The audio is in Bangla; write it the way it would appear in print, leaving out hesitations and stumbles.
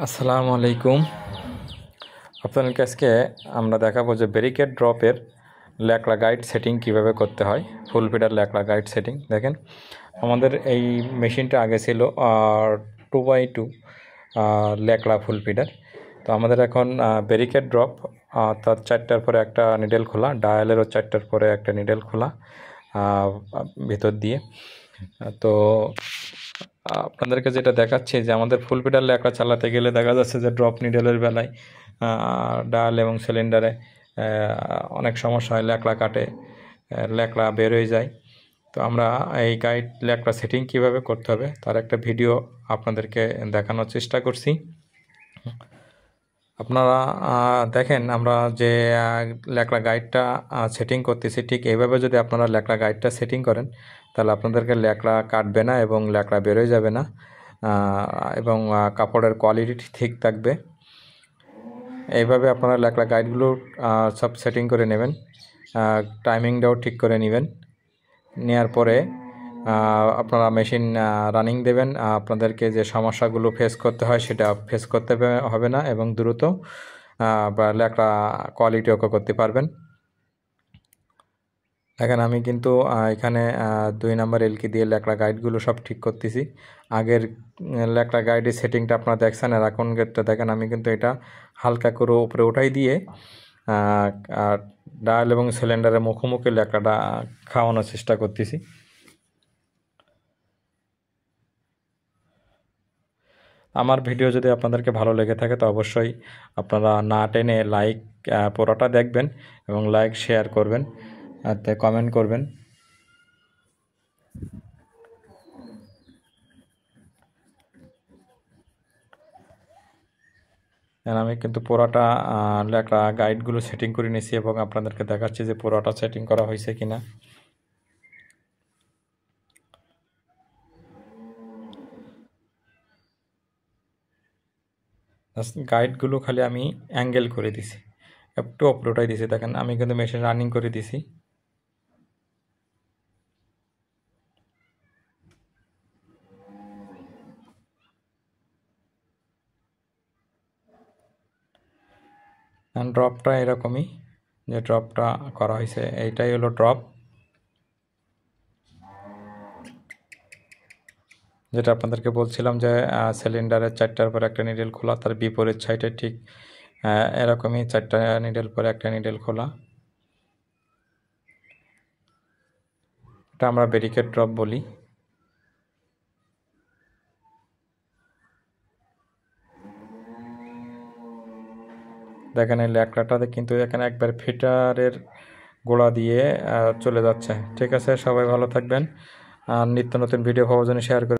আসসালামু আলাইকুম। আপনাদেরকে আজকে আমরা দেখাবো যে ব্যারিকেড ড্রপের ল্যাকড়া গাইড সেটিং কিভাবে করতে হয়। ফুল ফিডার ল্যাকড়া গাইড সেটিং দেখেন, আমাদের এই মেশিনটা আগে ছিল 2x2 ল্যাকড়া ফুল ফিডার। তো আমাদের এখন ব্যারিকেড ড্রপ, তার 4টার পরে একটা নিডেল খোলা, ডায়ালেরও 4টার পরে একটা নিডেল খোলা ভিতর দিয়ে। তো আপনাদেরকে যেটা দেখাচ্ছি যে আমাদের ফুল ফিডার ল্যাকড়া চালাতে গেলে দেখা যাচ্ছে যে ড্রপ নিডেলের বেলায় ডাল এবং সিলিন্ডারে অনেক সমস্যা হয়, ল্যাকড়া কাটে, ল্যাকড়া বের হয়ে যায়। তো আমরা এই গাইড ল্যাকড়া সেটিং কিভাবে করতে হবে তার একটা ভিডিও আপনাদেরকে দেখানোর চেষ্টা করছি। আপনারা দেখেন, আমরা যে ল্যাকড়া গাইডটা সেটিং করতেছি, ঠিক এইভাবে যদি আপনারা ল্যাকড়া গাইডটা সেটিং করেন তাহলে আপনাদেরকে ল্যাকড়া কাটবে না এবং ল্যাকড়া বেরোয় যাবে না, এবং কাপড়ের কোয়ালিটি ঠিক থাকবে। এইভাবে আপনারা ল্যাকড়া গাইডগুলো সব সেটিং করে নেবেন, টাইমিংটাও ঠিক করে নেবেন। নেওয়ার পরে আপনারা মেশিন রানিং দেবেন। আপনাদেরকে যে সমস্যাগুলো ফেস করতে হয় সেটা ফেস করতে হবে না এবং দ্রুত ল্যাকড়া কোয়ালিটি ওকে করতে পারবেন। দেখেন, আমি কিন্তু এখানে 2 নাম্বার এলকি দিয়ে ল্যাকড়া গাইডগুলো সব ঠিক করতেছি। আগের ল্যাকড়া গাইডের সেটিংটা আপনারা দেখছেন, আর এখনকারটা দেখেন আমি কিন্তু এটা হালকা করে উপরে উঠাই দিয়ে ডায়াল এবং সিলিন্ডারের মুখোমুখি ল্যাকড়াটা খাওয়ানোর চেষ্টা করতেছি। আমার ভিডিও যদি আপনাদেরকে ভালো লেগে থাকে তো অবশ্যই আপনারা না টেনে পুরোটা দেখবেন এবং লাইক শেয়ার করবেন, আর কমেন্ট করবেন। আমি কিন্তু পুরোটা ল্যাকড়া গাইডগুলো সেটিং করে নিয়েছি এবং আপনাদেরকে দেখাচ্ছি যে পুরোটা সেটিং করা হয়েছে কিনা। গাইডগুলো খালি আমি অ্যাঙ্গেল করে দিছি, একটু অপরোটাই দিছি। দেখেন, আমি কিন্তু মেশিন রানিং করে দিছি। ড্রপটা এরকমই, যে ড্রপটা করা হয়েছে এইটাই হলো ড্রপ, যেটা আপনাদেরকে বলছিলাম যে সিলিন্ডারের 4টার পর একটা নিডেল খোলা, তার বিপরীত সাইডে ঠিক এরকমই 4টা নিডেল পরে একটা নিডেল খোলা। এটা আমরা ব্যারিকেড ড্রপ বলি। দেখেন, এই ল্যাকড়াটাতে কিন্তু এখানে একবার ফিটারের গোড়া দিয়ে চলে যাচ্ছে। ঠিক আছে, সবাই ভালো থাকবেন, আর নিত্য নতুন ভিডিও পাওয়ার জন্য শেয়ার করে